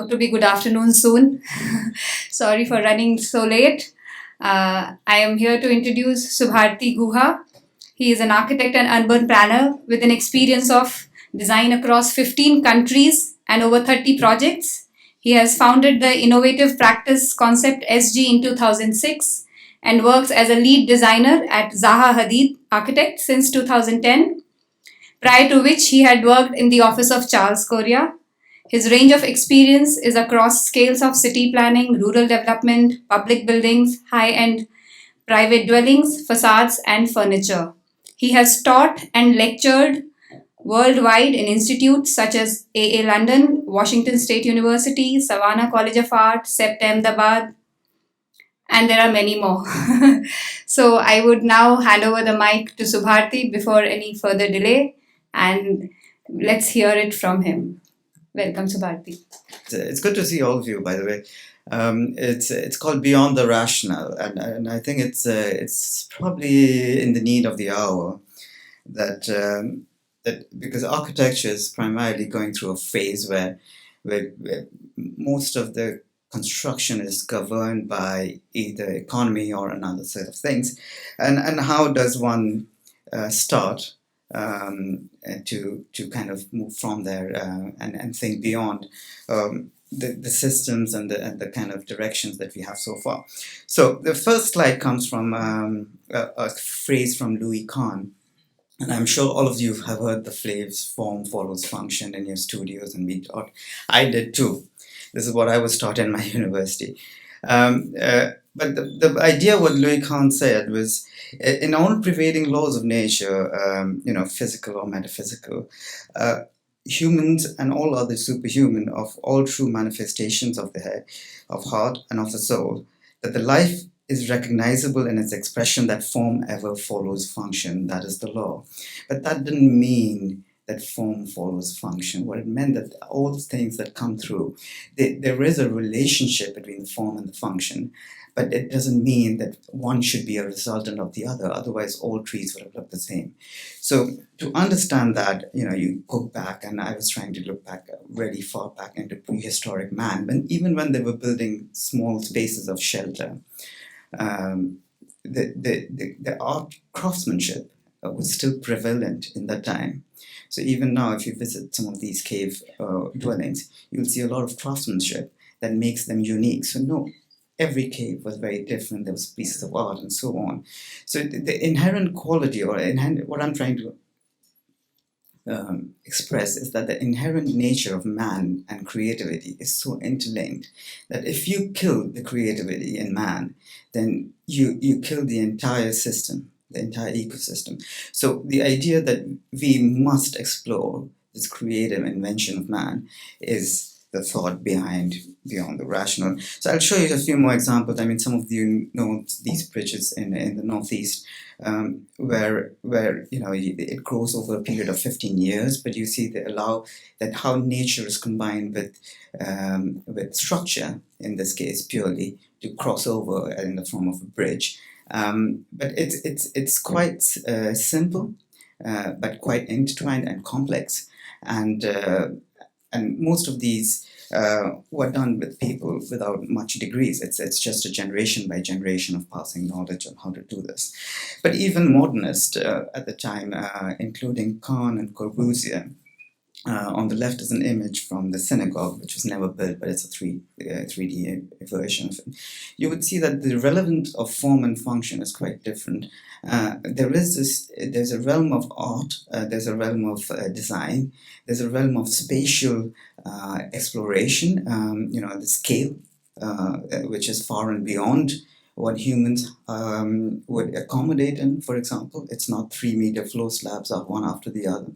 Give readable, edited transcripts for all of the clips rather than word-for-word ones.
To be good afternoon soon. Sorry for running so late. I am here to introduce Subharthi Guha. He is an architect and urban planner with an experience of design across 15 countries and over 30 projects. He has founded the innovative practice conceptSG in 2006 and works as a lead designer at Zaha Hadid Architect since 2010, prior to which he had worked in the office of Charles Correa. His range of experience is across scales of city planning, rural development, public buildings, high end private dwellings, facades, and furniture. He has taught and lectured worldwide in institutes such as AA London, Washington State University, Savannah College of Art, SEPT Ahmedabad, and there are many more. So I would now hand over the mic to Subharthi before any further delay, and let's hear it from him. Welcome, Subharthi. It's good to see all of you, by the way. It's called Beyond the Rationale, and I think it's probably in the need of the hour that because architecture is primarily going through a phase where most of the construction is governed by either economy or another set of things, and how does one start to kind of move from there and think beyond the systems and the kind of directions that we have so far. So the first slide comes from a phrase from Louis Kahn. And I'm sure all of you have heard the phrase form follows function in your studios, and we taught. I did too. This is what I was taught in my university. But the idea what Louis Kahn said was, in all prevailing laws of nature, physical or metaphysical, humans and all other superhuman of all true manifestations of the head, of heart, and of the soul, that the life is recognizable in its expression that form ever follows function. That is the law. But that didn't mean that form follows function. What it meant that all things that come through, there is a relationship between the form and the function, but it doesn't mean that one should be a resultant of the other. Otherwise, all trees would have looked the same. So to understand that, you go back, and I was trying to look back really far back into prehistoric man, even when they were building small spaces of shelter, the art craftsmanship was still prevalent in that time. So even now, if you visit some of these cave dwellings, you'll see a lot of craftsmanship that makes them unique. So no, every cave was very different. There was pieces of art and so on. So the inherent quality, or what I'm trying to express, is that the inherent nature of man and creativity is so interlinked that if you kill the creativity in man, then you kill the entire system, the entire ecosystem. So the idea that we must explore this creative invention of man is the thought behind Beyond the Rational. So I'll show you a few more examples. I mean, some of you know these bridges in the Northeast, where it grows over a period of 15 years, but you see they allow that how nature is combined with structure, in this case purely, to cross over in the form of a bridge. But it's quite simple, but quite intertwined and complex, and most of these were done with people without much degrees. It's just a generation by generation of passing knowledge on how to do this. But even modernists at the time, including Kahn and Corbusier, on the left is an image from the synagogue, which was never built, but it's a 3D version of it. You would see that the relevance of form and function is quite different. There's a realm of art, there's a realm of design, there's a realm of spatial exploration, the scale, which is far and beyond what humans would accommodate in, for example. It's not 3-meter floor slabs up one after the other.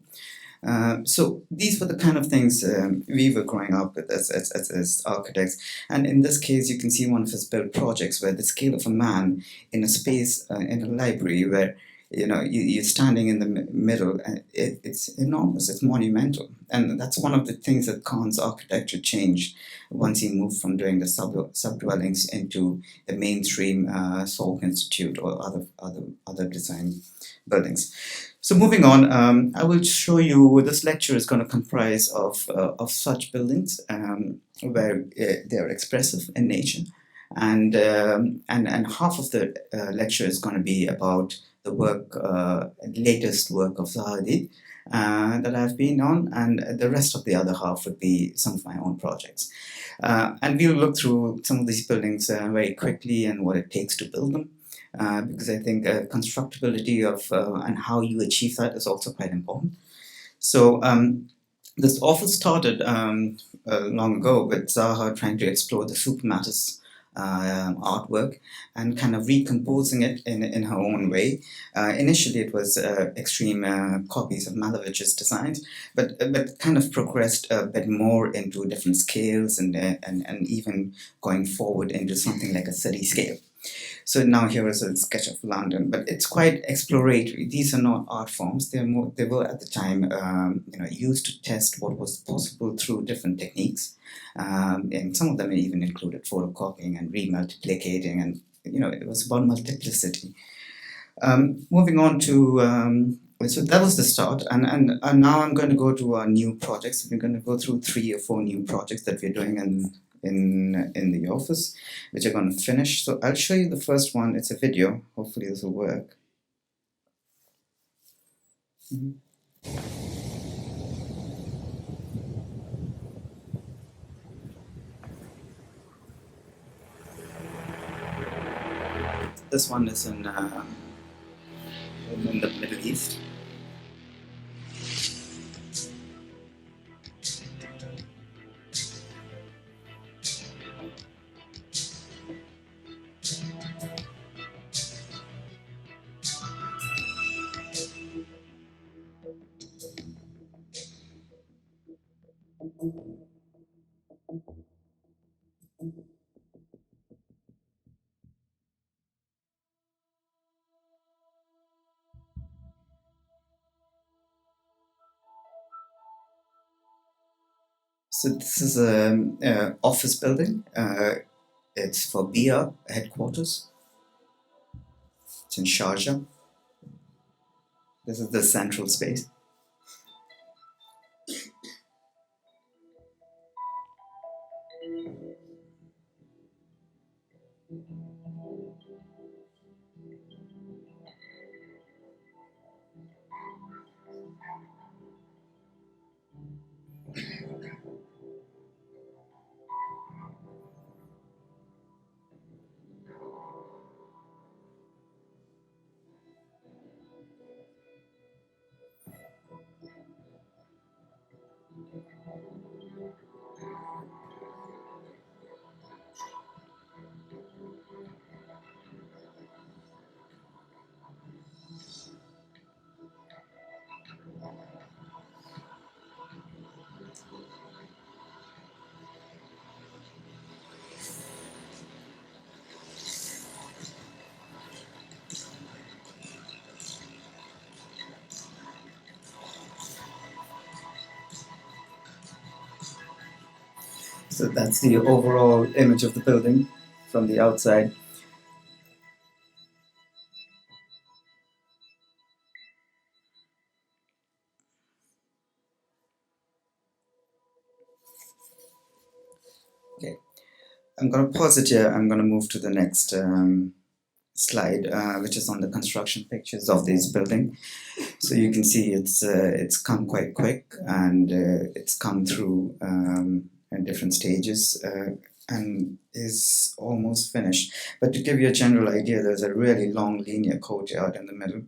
So these were the kind of things we were growing up with as architects. And in this case, you can see one of his built projects where the scale of a man in a space, in a library where you're standing in the middle, and it's enormous, it's monumental. And that's one of the things that Kahn's architecture changed once he moved from doing the sub-dwellings into the mainstream Salk Institute or other design buildings. So moving on, I will show you, this lecture is going to comprise of such buildings where they are expressive in nature, and half of the lecture is going to be about the work, latest work of Zahadi that I've been on, and the rest of the other half would be some of my own projects. And we'll look through some of these buildings very quickly and what it takes to build them. Because I think constructability of and how you achieve that is also quite important. So this office started long ago with Zaha trying to explore the supermattis artwork and kind of recomposing it in her own way. Initially, it was extreme copies of Malevich's designs, but kind of progressed a bit more into different scales and even going forward into something like a city scale. So now here is a sketch of London, but it's quite exploratory. These are not art forms. They were at the time used to test what was possible through different techniques, and some of them even included photocopying and remultiplicating, and it was about multiplicity. Moving on to so that was the start, and now I'm going to go to our new projects. We're going to go through 3 or 4 new projects that we're doing in the office, which are going to finish. So I'll show you the first one. It's a video. Hopefully this will work. This one is in the Middle East. So this is a office building. It's for BIA headquarters. It's in Sharjah. This is the central space. So that's the overall image of the building from the outside. Okay, I'm going to pause it here. I'm going to move to the next slide, which is on the construction pictures of this building. So you can see it's come quite quick, and it's come through in different stages and is almost finished. But to give you a general idea, there's a really long linear courtyard in the middle,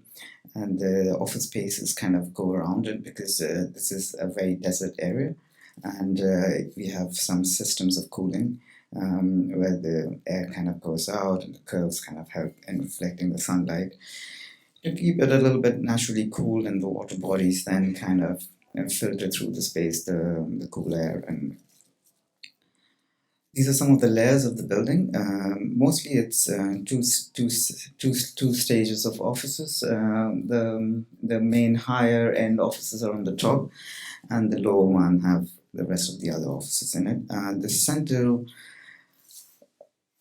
and the office spaces kind of go around it because this is a very desert area, and we have some systems of cooling where the air kind of goes out and the curves kind of help in reflecting the sunlight to keep it a little bit naturally cool, and the water bodies then kind of filter through the space the cool air. And these are some of the layers of the building. Mostly it's two stages of offices. The main higher end offices are on the top, and the lower one have the rest of the other offices in it. The central,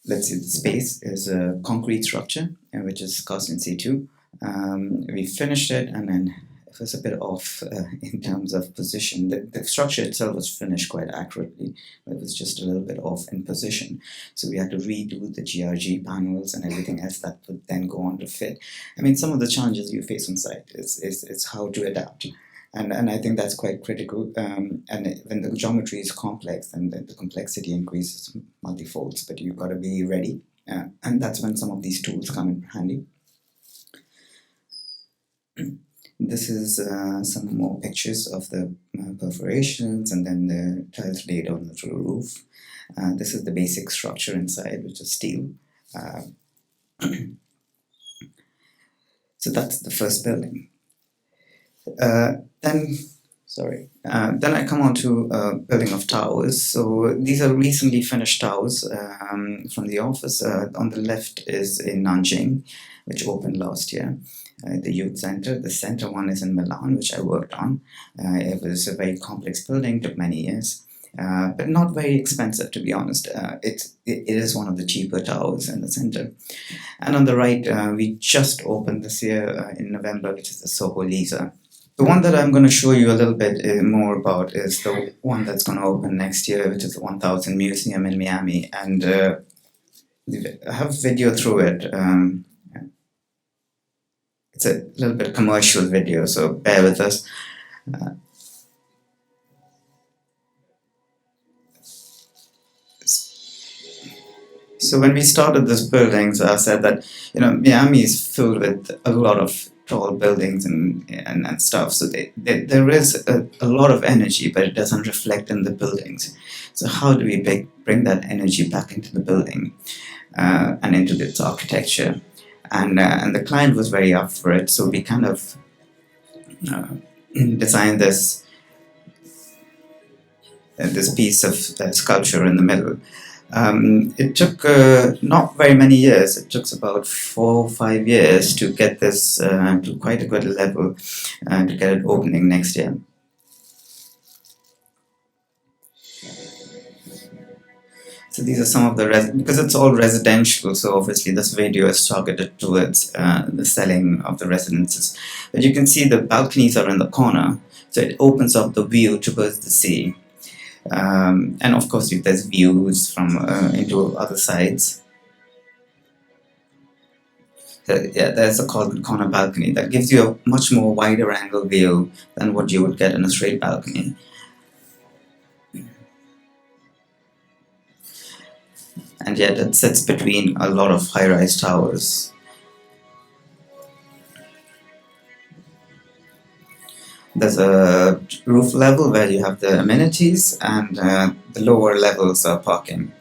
let's say, the space is a concrete structure, which is cast in situ. We finished it, and then it was a bit off in terms of position. The structure itself was finished quite accurately, but it was just a little bit off in position. So we had to redo the GRG panels and everything else that would then go on to fit. I mean, some of the challenges you face on site is how to adapt. And I think that's quite critical. And when the geometry is complex, then the complexity increases multifolds, but you've got to be ready. And that's when some of these tools come in handy. This is some more pictures of the perforations and then the tiles laid on the roof. This is the basic structure inside, which is steel. So that's the first building. Then I come on to building of towers. So these are recently finished towers from the office. On the left is in Nanjing, which opened last year. The youth center. The center one is in Milan, which I worked on. It was a very complex building, took many years, but not very expensive, to be honest. It is one of the cheaper towers in the center. And on the right, we just opened this year in November, which is the Soho Lisa. The one that I'm going to show you a little bit more about is the one that's going to open next year, which is the 1000 Museum in Miami. And I have video through it. It's a little bit commercial video, so bear with us. So when we started this building, so I said that Miami is filled with a lot of tall buildings and stuff. So there is a lot of energy, but it doesn't reflect in the buildings. So how do we bring that energy back into the building and into its architecture? And the client was very up for it, so we kind of designed this piece of sculpture in the middle. It took not very many years. It took about 4 or 5 years to get this to quite a good level to get it opening next year. So these are some of the because it's all residential, so obviously this video is targeted towards the selling of the residences. But you can see the balconies are in the corner, so it opens up the view towards the sea. And of course, there's views from into other sides. So, yeah, there's a corner balcony that gives you a much more wider angle view than what you would get in a straight balcony. And yet it sits between a lot of high-rise towers. There's a roof level where you have the amenities, and the lower levels are parking.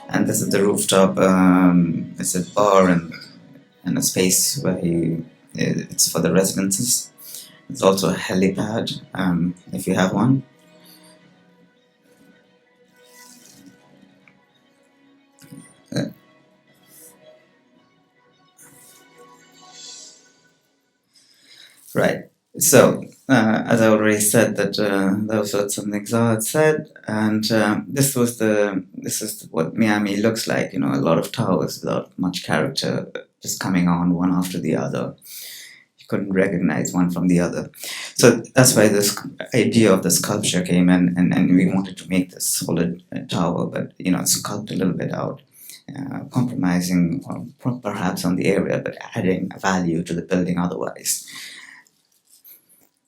And this is the rooftop. It's a bar and a space where it's for the residences. There's also a helipad, if you have one. Right. So, as I already said, that those were some things I had said, and this is what Miami looks like. A lot of towers without much character, just coming on one after the other. You couldn't recognize one from the other. So that's why this idea of the sculpture came in, and we wanted to make this solid tower, but sculpt a little bit out. Compromising perhaps on the area, but adding value to the building otherwise.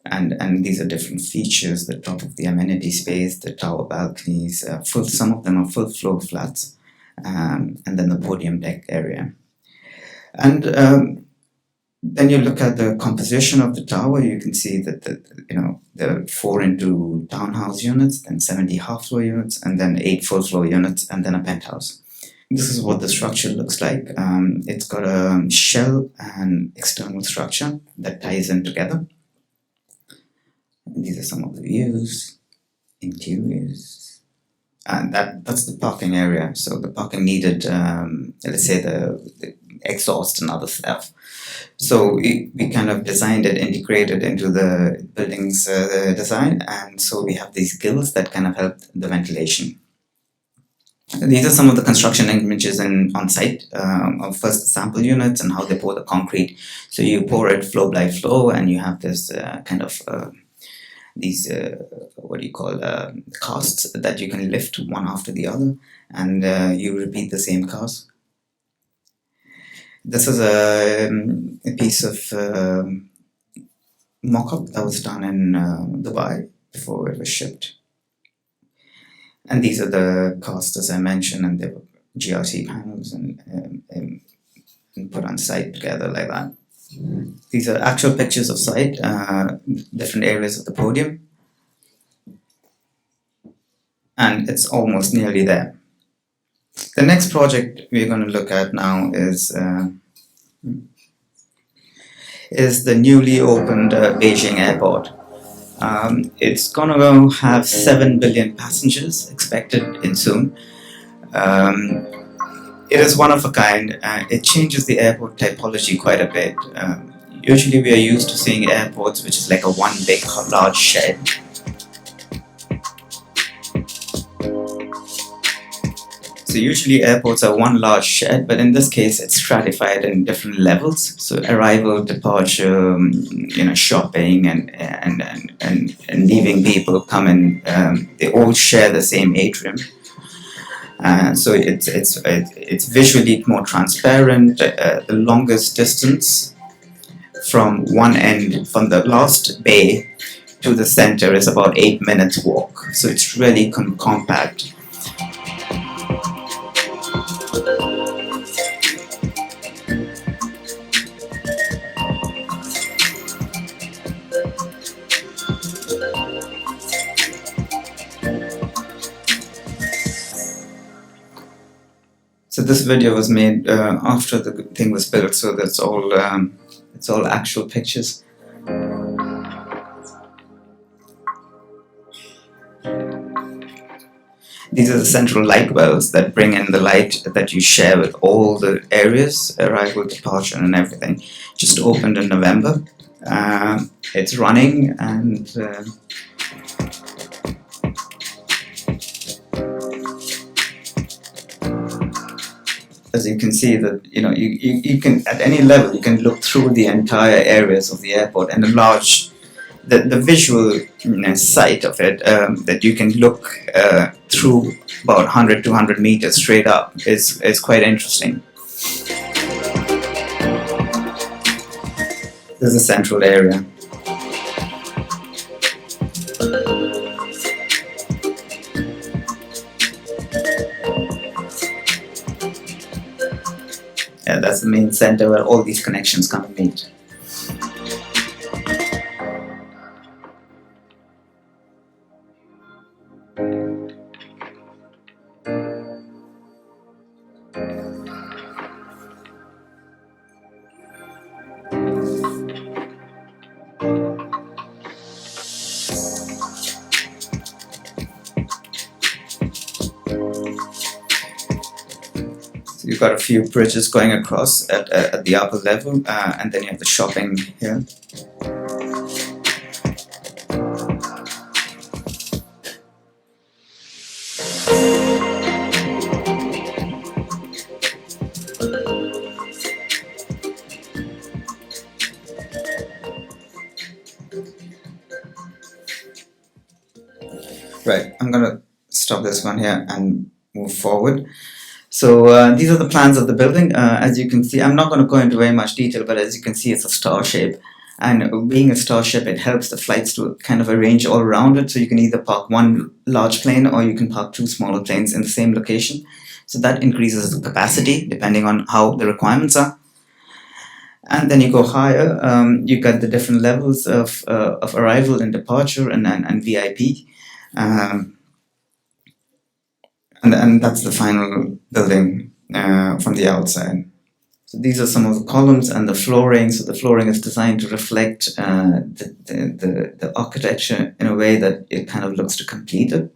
And these are different features: the top of the amenity space, the tower balconies, some of them are full floor flats, and then the podium deck area. And then you look at the composition of the tower. You can see that there are 4 into townhouse units, then 70 half floor units, and then 8 full floor units, and then a penthouse. This is what the structure looks like. It's got a shell and external structure that ties in together. And these are some of the views, interiors, and that's the parking area. So the parking needed, let's say, the exhaust and other stuff. So we kind of designed it, integrated into the building's design, and so we have these gills that kind of help the ventilation. These are some of the construction images on site of first the sample units and how they pour the concrete. So you pour it flow by flow, and you have this kind of these what do you call casts that you can lift one after the other, and you repeat the same cast. This is a piece of mock-up that was done in Dubai before it was shipped. And these are the casts, as I mentioned, and they were GRC panels and put on site together like that. These are actual pictures of site, different areas of the podium. And it's almost nearly there. The next project we're going to look at now is the newly opened Beijing Airport. It's going to have 7 billion passengers expected in soon. It is one of a kind. It changes the airport typology quite a bit. Usually we are used to seeing airports which is like a one big large shed. So usually airports are one large shed, but in this case it's stratified in different levels. So arrival, departure, shopping, and leaving people come in. They all share the same atrium. So it's visually more transparent. The longest distance from one end, from the last bay to the center, is about 8 minutes walk. So it's really compact. So this video was made after the thing was built, so that's all. It's all actual pictures. These are the central light wells that bring in the light that you share with all the areas, arrival, departure, and everything. Just opened in November. It's running, and as you can see that you can at any level you can look through the entire areas of the airport, and the visual sight of it that you can look through about 100-200 meters straight up is quite interesting. There's a central area. Yeah, that's the main center where all these connections come and meet. You've got a few bridges going across at the upper level, and then you have the shopping here. Right, I'm going to stop this one here and move forward. So these are the plans of the building. As you can see, I'm not going to go into very much detail, but as you can see, it's a star shape. And being a star shape, it helps the flights to kind of arrange all around it. So you can either park one large plane or you can park two smaller planes in the same location. So that increases the capacity depending on how the requirements are. And then you go higher, you get the different levels of arrival and departure and VIP. And that's the final building from the outside. So these are some of the columns and the flooring. So the flooring is designed to reflect the architecture in a way that it kind of looks to complete it.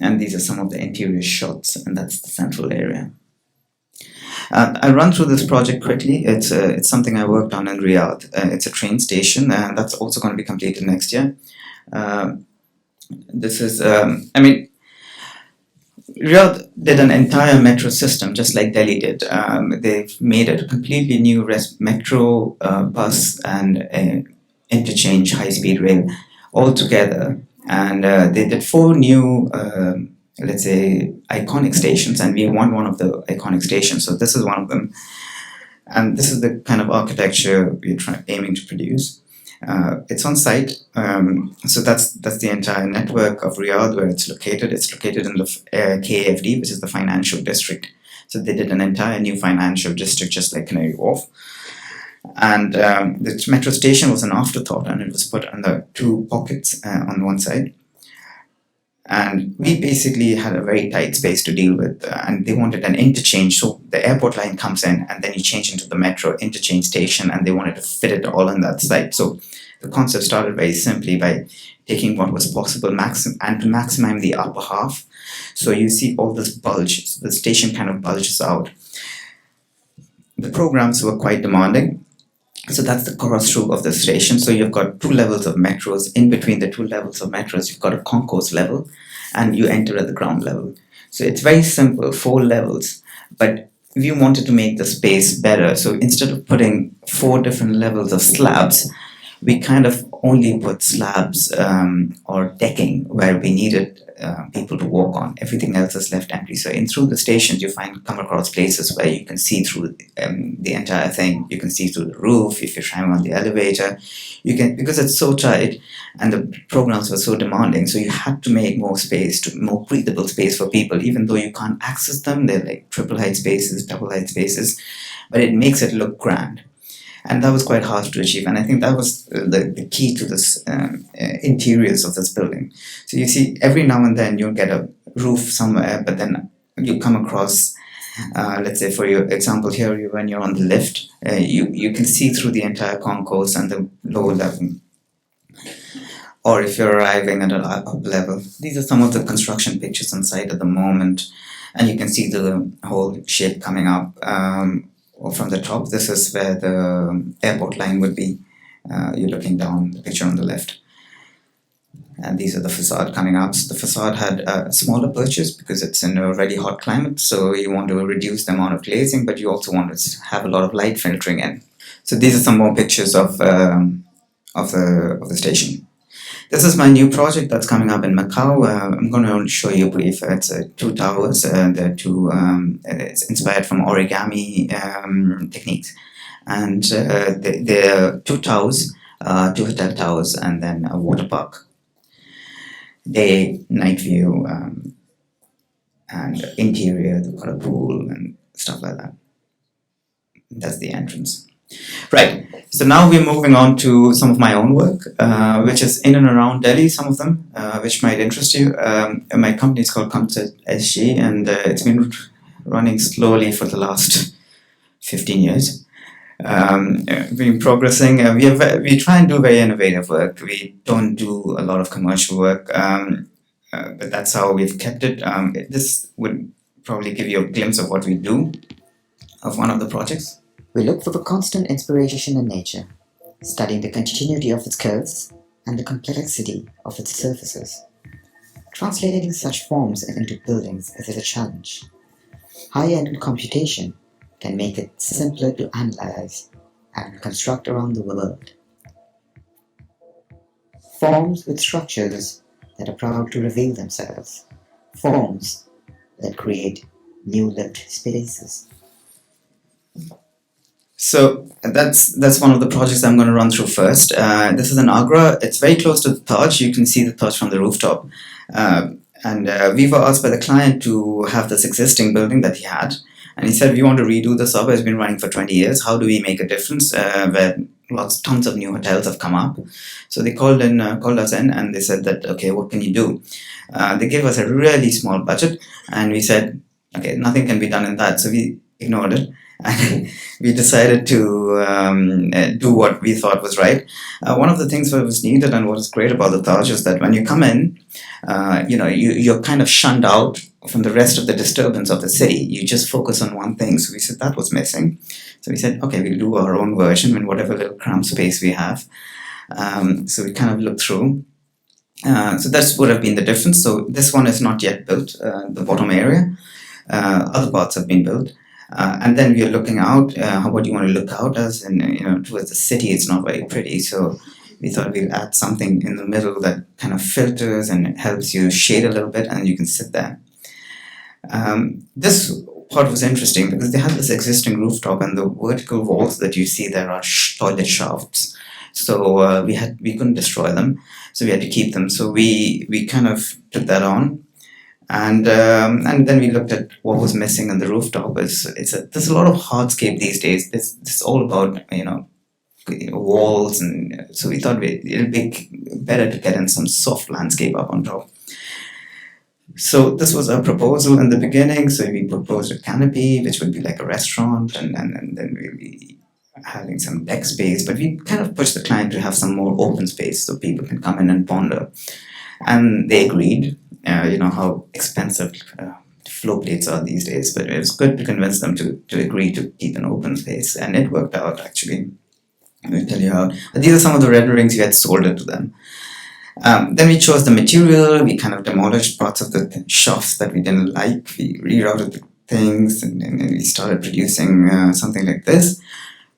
And these are some of the interior shots, and that's the central area. I'll run through this project quickly. It's something I worked on in Riyadh. It's a train station, and that's also going to be completed next year. This is, Riyadh did an entire metro system, just like Delhi did. They've made a completely new metro, bus, and interchange high-speed rail all together. And they did 4 new, let's say, iconic stations, and we want one of the iconic stations. So this is one of them. And this is the kind of architecture we're aiming to produce. It's on site, so that's the entire network of Riyadh where it's located. It's located in the KAFD, which is the financial district. So they did an entire new financial district, just like Canary Wharf. And the metro station was an afterthought, and it was put on the 2 pockets on one side. And we basically had a very tight space to deal with, and they wanted an interchange. So the airport line comes in, and then you change into the metro interchange station, and they wanted to fit it all on that site. So the concept started very simply by taking what was possible and to maximize the upper half. So you see all this bulge. So the station kind of bulges out. The programs were quite demanding. So that's the cross-stroke of the station. So you've got 2 levels of metros. In between the 2 levels of metros, you've got a concourse level, and you enter at the ground level. So it's very simple, 4 levels. But we wanted to make the space better. So instead of putting 4 different levels of slabs, we kind of only put slabs or decking where we needed people to walk on. Everything else is left empty. So through the stations, you come across places where you can see through the entire thing. You can see through the roof. If you're trying on the elevator, you can, because it's so tight and the programs were so demanding. So you had to make more space, more breathable space for people, even though you can't access them. They're like triple height spaces, double height spaces, but it makes it look grand. And that was quite hard to achieve. And I think that was the key to this interiors of this building. So you see, every now and then you'll get a roof somewhere, but then you come across, let's say for your example here, when you're on the lift, you can see through the entire concourse and the lower level. Or if you're arriving at an up level, these are some of the construction pictures on site at the moment. And you can see the whole shape coming up. From the top, this is where the airport line would be. You're looking down the picture on the left. And these are the facade coming up. So the facade had a smaller purchase because it's in a really hot climate. So you want to reduce the amount of glazing, but you also want to have a lot of light filtering in. So these are some more pictures of the station. This is my new project that's coming up in Macau. I'm going to show you a brief. It's 2 towers. It's inspired from origami techniques. And there are 2 towers, 2 hotel towers, and then a water park. Day, night view, and interior, they've got a pool and stuff like that. That's the entrance. Right, so now we're moving on to some of my own work, which is in and around Delhi, some of them, which might interest you. My company is called conceptSG, and it's been running slowly for the last 15 years. We've been progressing. We try and do very innovative work. We don't do a lot of commercial work, but that's how we've kept it. This would probably give you a glimpse of what we do, of one of the projects. We look for the constant inspiration in nature, studying the continuity of its curves and the complexity of its surfaces. Translating such forms into buildings is a challenge. High-end computation can make it simpler to analyze and construct around the world. Forms with structures that are proud to reveal themselves. Forms that create new lived spaces. So that's one of the projects I'm going to run through first. This is in Agra. It's very close to the Taj. You can see the Taj from the rooftop. And we were asked by the client to have this existing building that he had. And he said, we want to redo the suburb. It's been running for 20 years. How do we make a difference where tons of new hotels have come up? So they called us in and they said that, okay, what can you do? They gave us a really small budget. And we said, okay, nothing can be done in that. So we ignored it. And we decided to do what we thought was right. One of the things that was needed and what is great about the Taj is that when you come in, you're kind of shunned out from the rest of the disturbance of the city. You just focus on one thing. So we said that was missing. So we said, okay, we'll do our own version in whatever little cramped space we have. So we kind of looked through. So that would have been the difference. So this one is not yet built, the bottom area. Other parts have been built. And then we are looking out, what you want to look out as, and towards the city, it's not very pretty. So we thought we'd add something in the middle that kind of filters and it helps you shade a little bit, and you can sit there. This part was interesting because they had this existing rooftop, and the vertical walls that you see there are toilet shafts. So we couldn't destroy them, so we had to keep them. So we kind of took that on. And then we looked at what was missing on the rooftop. There's a lot of hardscape these days. It's all about walls, and so we thought it'd be better to get in some soft landscape up on top. So this was our proposal in the beginning. So we proposed a canopy, which would be like a restaurant, and then we'll be having some deck space. But we kind of pushed the client to have some more open space so people can come in and ponder. And they agreed. How expensive flow plates are these days, but it was good to convince them to agree to keep an open space, and it worked out actually. I'll tell you how. But these are some of the renderings we had sold it to them. Then we chose the material. We kind of demolished parts of the shafts that we didn't like. We rerouted the things, and we started producing something like this,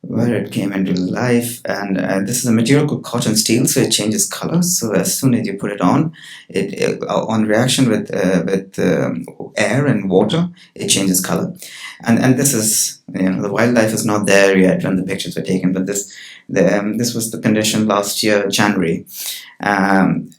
where it came into life. And this is a material called cotton steel, so it changes color. So as soon as you put it on, it on reaction with air and water, it changes color. And this is, the wildlife is not there yet when the pictures were taken, but this was the condition last year, January. And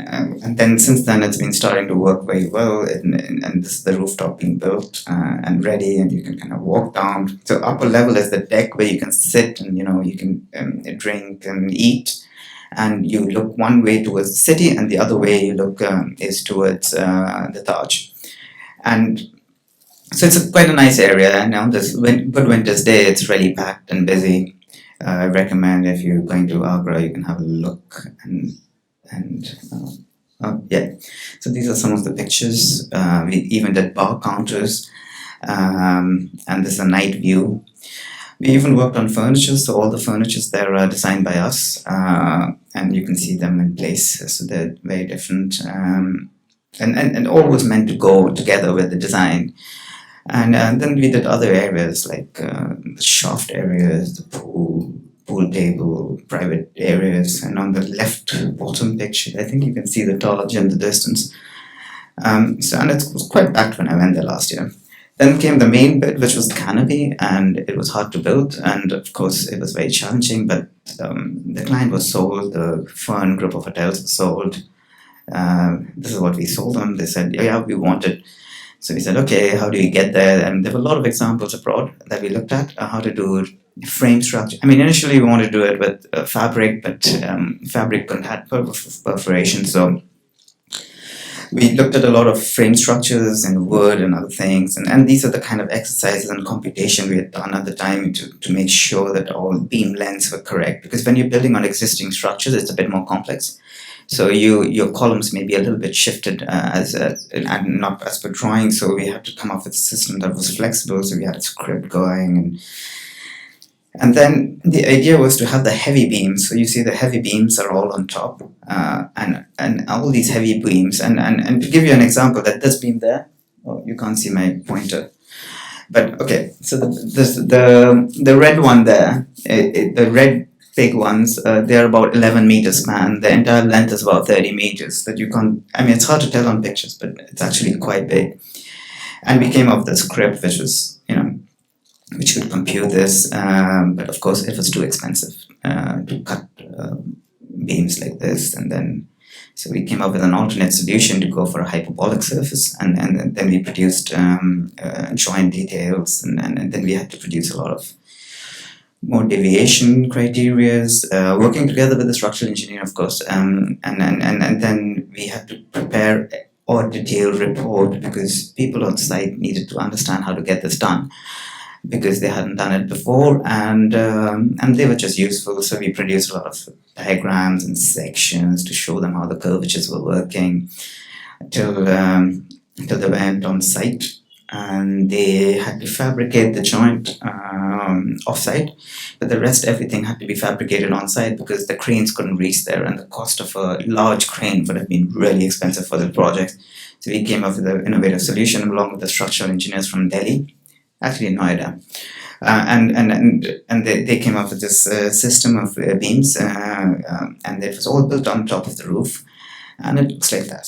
then since then it's been starting to work very well, and this is the rooftop being built and ready, and you can kind of walk down. So upper level is the deck where you can sit and you can drink and eat, and you look one way towards the city, and the other way you look is towards the Taj. And so it's quite a nice area. Now this good winter's day, it's really packed and busy. I recommend if you're going to Agra, you can have a look. Yeah, so these are some of the pictures. We even did bar counters, and this is a night view. We even worked on furniture, so all the furnitures there are designed by us, and you can see them in place. So they're very different, and always meant to go together with the design. And then we did other areas like the shaft areas, the pool table, private areas, and on the left bottom picture, I think you can see the Taj in the distance. And it was quite packed when I went there last year. Then came the main bit, which was the canopy, and it was hard to build, and of course it was very challenging, but the client was sold, the Fern group of hotels was sold. This is what we sold them. They said, yeah, we want it. So we said, okay, how do you get there? And there were a lot of examples abroad that we looked at, how to do frame structure. I mean, initially we wanted to do it with fabric, but fabric couldn't have perforation. So we looked at a lot of frame structures and wood and other things. And these are the kind of exercises and computation we had done at the time to make sure that all beam lengths were correct. Because when you're building on existing structures, it's a bit more complex. So your columns may be a little bit shifted and not as per drawing. So we had to come up with a system that was flexible. So we had a script going, and then the idea was to have the heavy beams. So you see the heavy beams are all on top, and all these heavy beams. And to give you an example, that this beam there, oh, you can't see my pointer, but okay. So the red one there, the red big ones, they're about 11 meters span. The entire length is about 30 meters. That you can't. I mean, it's hard to tell on pictures, but it's actually quite big. And we came up with a script which was, which could compute this, but of course it was too expensive to cut beams like this. And then, so we came up with an alternate solution to go for a hyperbolic surface, and then we produced joint details, and then we had to produce a lot of more deviation criterias, working together with the structural engineer, of course, and then we had to prepare a detailed report because people on site needed to understand how to get this done because they hadn't done it before, and they were just useful. So we produced a lot of diagrams and sections to show them how the curvatures were working till they went on site. and they had to fabricate the joint off-site, but the rest, everything had to be fabricated on-site because the cranes couldn't reach there, and the cost of a large crane would have been really expensive for the project. So we came up with an innovative solution along with the structural engineers from Delhi, actually in Noida. And they came up with this system of beams, and it was all built on top of the roof, and it looks like that.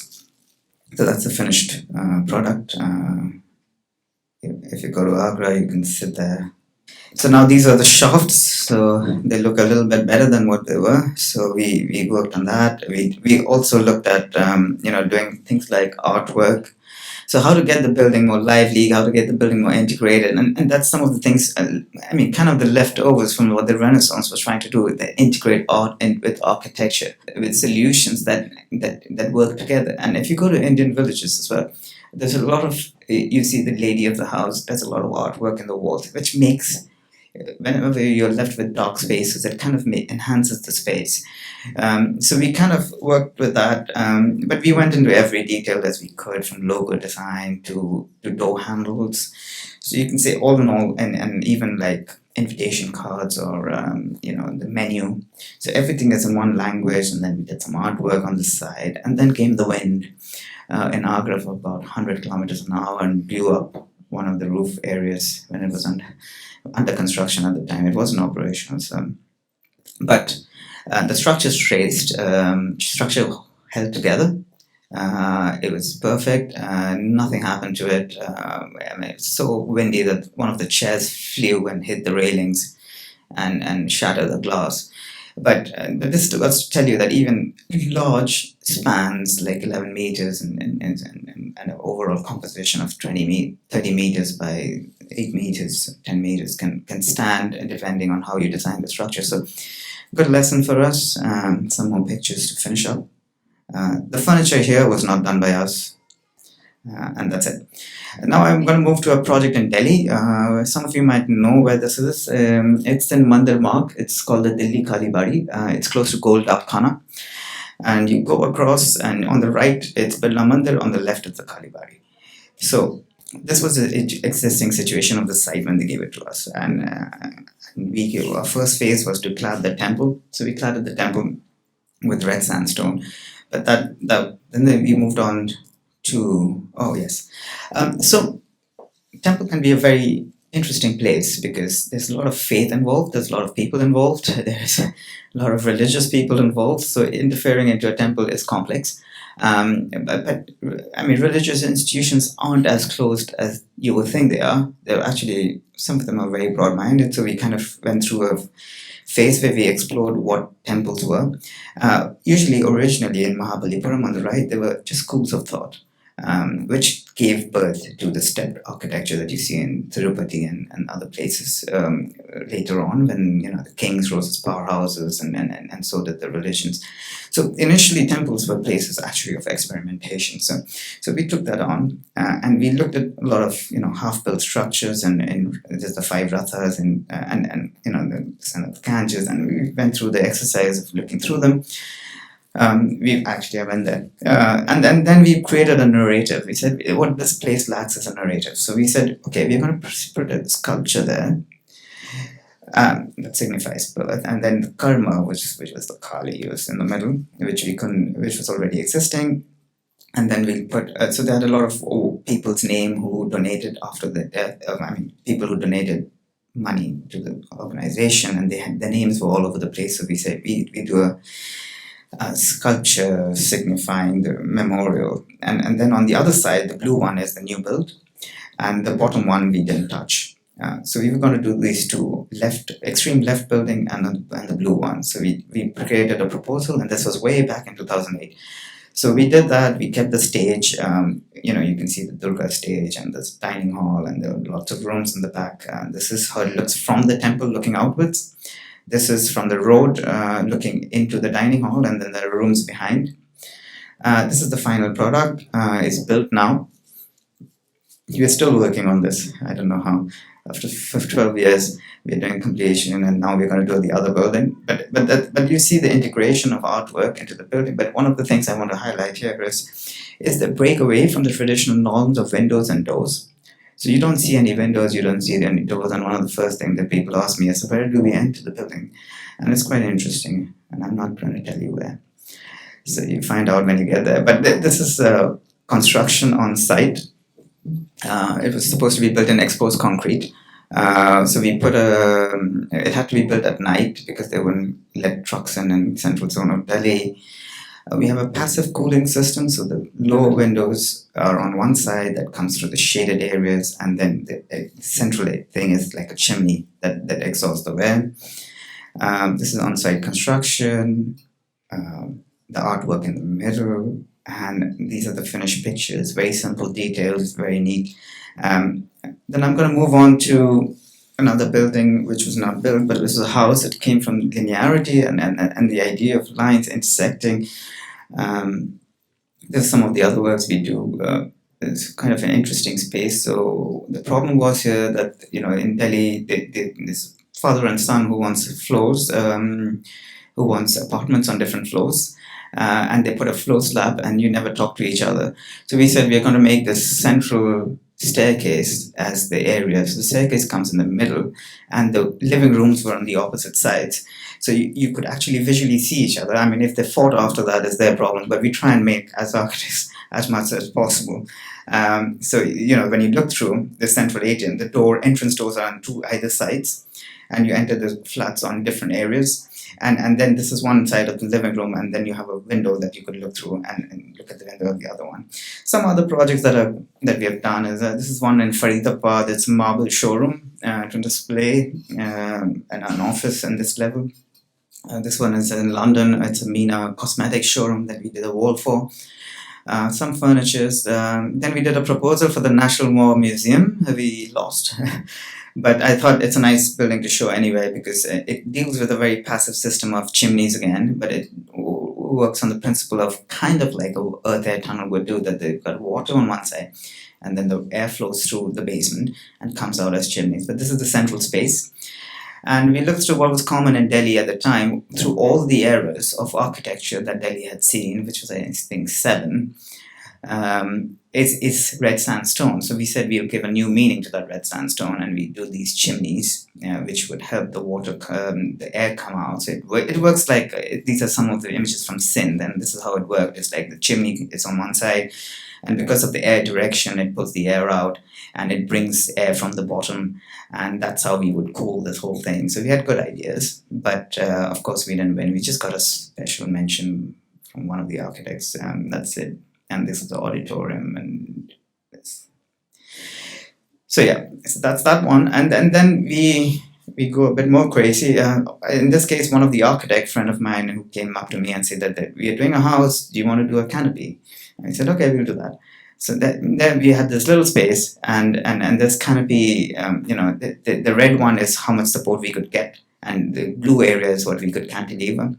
So that's the finished product. If you go to Agra, you can sit there. So now these are the shafts, so they look a little bit better than what they were. So we worked on that. We also looked at doing things like artwork. So how to get the building more lively, how to get the building more integrated, and that's some of the things. Kind of the leftovers from what the Renaissance was trying to do. They integrate art with architecture, with solutions that work together. And if you go to Indian villages as well, there's a lot of, you see the lady of the house. There's a lot of artwork in the walls, which makes, whenever you're left with dark spaces, it kind of enhances the space. So we kind of worked with that, but we went into every detail as we could, from logo design to door handles. So you can say all in all, and even like invitation cards or the menu. So everything is in one language, and then we did some artwork on the side, and then came the wind in Agra for about 100 kilometers an hour and blew up one of the roof areas when it was under construction at the time. It wasn't operational, but the structure's traced. Structure held together. It was perfect. Nothing happened to it. It's so windy that one of the chairs flew and hit the railings and shattered the glass. But this was to tell you that even large spans, like 11 meters and an overall composition of 30 meters by 8 meters, 10 meters can stand depending on how you design the structure. So good lesson for us. Some more pictures to finish up. The furniture here was not done by us. And that's it. Now I'm going to move to a project in Delhi. Some of you might know where this is. It's in Mandir Marg. It's called the Delhi Kali Bari. It's close to Gold Khana. And you go across, and on the right it's Birla Mandir, on the left it's the Kali Bari. So this was the existing situation of the site when they gave it to us. And our first phase was to clad the temple. So we cladded the temple with red sandstone. But then we moved on to, so temple can be a very interesting place because there's a lot of faith involved, there's a lot of people involved, there's a lot of religious people involved, so interfering into a temple is complex. But religious institutions aren't as closed as you would think they are. They're actually, some of them are very broad-minded, so we kind of went through a phase where we explored what temples were. Usually, originally in Mahabalipuram on the right, there were just schools of thought, which gave birth to the stepped architecture that you see in Tirupati and other places later on, when the kings rose as powerhouses, and so did the religions. So initially, temples were places actually of experimentation. So we took that on, and we looked at a lot of half-built structures, and there's the 5 rathas and the Son of Ganges, and we went through the exercise of looking through them. I went there, and then we created a narrative. We said what this place lacks is a narrative. So we said, okay, we're going to put a sculpture there that signifies birth, and then the karma, which was the Kali used in the middle, which was already existing, and then we put. So there had a lot of people's name who donated after the death. People who donated money to the organization, and their names were all over the place. So we said we do a sculpture signifying the memorial, and then on the other side, the blue one is the new build, and the bottom one we didn't touch. So we were going to do these two, extreme left building and the blue one. So we created a proposal, and this was way back in 2008. So we did that. We kept the stage. You can see the Durga stage and this dining hall, and there were lots of rooms in the back. This is how it looks from the temple looking outwards. This is from the road looking into the dining hall, and then there are rooms behind. This is the final product. It's built now. We're still working on this. I don't know how. After 12 years, we're doing completion, and now we're going to do the other building. But you see the integration of artwork into the building. But one of the things I want to highlight here is the break away from the traditional norms of windows and doors. So you don't see any windows, you don't see any doors, and one of the first things that people ask me is, where do we enter the building? And it's quite interesting, and I'm not going to tell you where. So you find out when you get there. But this is construction on site. It was supposed to be built in exposed concrete. So we put it had to be built at night because they wouldn't let trucks in central zone of Delhi. We have a passive cooling system, so the lower windows are on one side that comes through the shaded areas, and then the central thing is like a chimney that exhausts the air. This is on-site construction, the artwork in the middle, and these are the finished pictures. Very simple details, very neat. Then I'm going to move on to another building which was not built, but it was a house that came from linearity and the idea of lines intersecting. There's some of the other works we do. It's kind of an interesting space. So the problem was here that, in Delhi, this father and son who wants floors, who wants apartments on different floors. And they put a floor slab and you never talk to each other. So we said we're going to make this central staircase as the area. So the staircase comes in the middle and the living rooms were on the opposite sides. So you could actually visually see each other. I mean, if they fought after that, is their problem. But we try and make, as architects, as much as possible. So, when you look through the central atrium, the entrance doors are on either sides. And you enter the flats on different areas. And then this is one side of the living room, and then you have a window that you could look through and look at the window of the other one. Some other projects that we have done is this is one in Faridabad. It's a marble showroom to display and an office in this level. This one is in London. It's a Mina cosmetic showroom that we did a wall for. Some furnitures. Then we did a proposal for the National War Museum. We lost. But I thought it's a nice building to show anyway because it deals with a very passive system of chimneys again, but it works on the principle of kind of like a earth air tunnel would do, that they've got water on one side and then the air flows through the basement and comes out as chimneys. But this is the central space. And we looked through what was common in Delhi at the time, through all the eras of architecture that Delhi had seen, which was, I think, 7. Is red sandstone. So we said we'll give a new meaning to that red sandstone, and we do these chimneys, which would help the water, the air come out. So it works like, these are some of the images from Sindh, and this is how it worked. It's like the chimney is on one side, and because of the air direction, it pulls the air out, and it brings air from the bottom, and that's how we would cool this whole thing. So we had good ideas, but of course we didn't win. We just got a special mention from one of the architects, and that's it. And this is the auditorium and this. So yeah, so that's that one. And then we go a bit more crazy. In this case, one of the architect friend of mine who came up to me and said that we are doing a house, do you want to do a canopy? And I said, okay, we'll do that. So then we had this little space and this canopy, the red one is how much support we could get, and the blue area is what we could cantilever.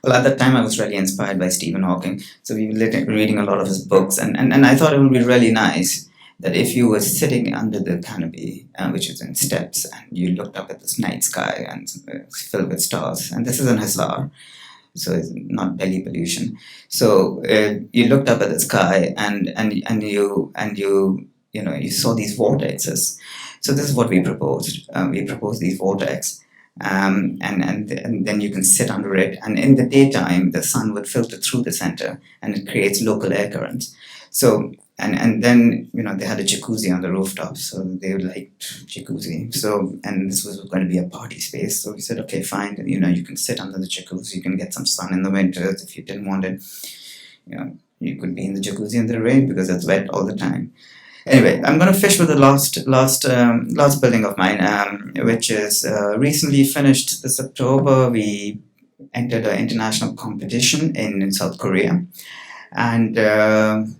Well, at that time, I was really inspired by Stephen Hawking, so we were reading a lot of his books, and I thought it would be really nice that if you were sitting under the canopy, which is in steps, and you looked up at this night sky and it's filled with stars, and this is in Hisar, so it's not Delhi pollution. So you looked up at the sky, and you saw these vortexes. So this is what we proposed. We proposed these vortexes. And then you can sit under it, and in the daytime the sun would filter through the center and it creates local air currents. So and then they had a jacuzzi on the rooftop, so they liked jacuzzi. So, and this was going to be a party space, so we said, okay, fine, you can sit under the jacuzzi, you can get some sun in the winters. If you didn't want it, you could be in the jacuzzi in the rain because it's wet all the time. Anyway, I'm going to fish with the last building of mine, which is recently finished this October. We entered an international competition in South Korea, and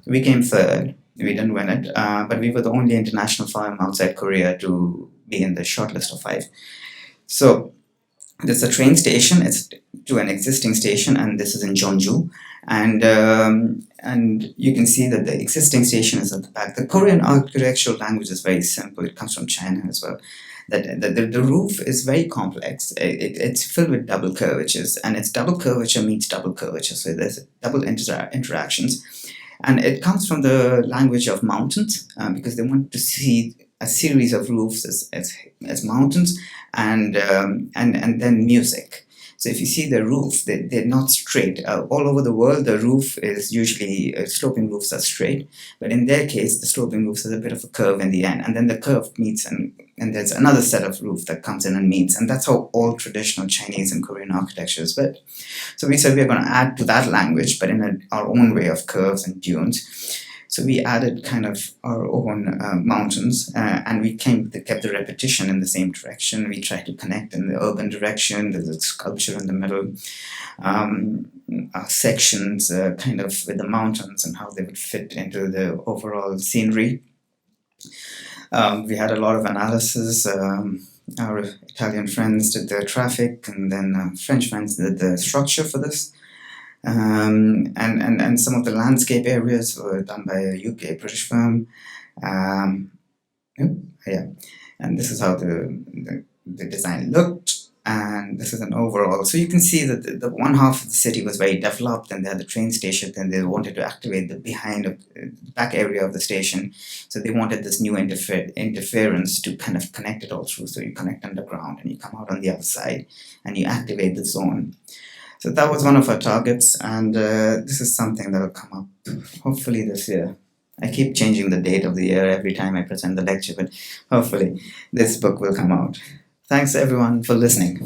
we came third. We didn't win it, but we were the only international firm outside Korea to be in the shortlist of 5. So there's a train station. It's to an existing station, and this is in Jeonju. And you can see that the existing station is at the back. The Korean architectural language is very simple. It comes from China as well. That the roof is very complex. It's filled with double curvatures, and it's double curvature meets double curvature. So there's double interactions. And it comes from the language of mountains, because they want to see a series of roofs as mountains, and then music. So if you see the roof, they're not straight. All over the world, the roof is usually, sloping roofs are straight. But in their case, the sloping roofs has a bit of a curve in the end. And then the curve meets, and there's another set of roof that comes in and meets. And that's how all traditional Chinese and Korean architecture is built. So we said we're going to add to that language, but in our own way of curves and dunes. So we added kind of our own mountains, and we kept the repetition in the same direction. We tried to connect in the urban direction. There's a sculpture in the middle, sections kind of with the mountains and how they would fit into the overall scenery. We had a lot of analysis. Our Italian friends did the traffic, and then French friends did the structure for this. And some of the landscape areas were done by a UK British firm. Yeah, and this is how the design looked, and this is an overall. So you can see that the one half of the city was very developed, and they had the train station, and they wanted to activate the back area of the station. So they wanted this new interference to kind of connect it all through. So you connect underground, and you come out on the other side, and you activate the zone. So that was one of our targets, and this is something that will come up hopefully this year. I keep changing the date of the year every time I present the lecture, but hopefully this book will come out. Thanks everyone for listening.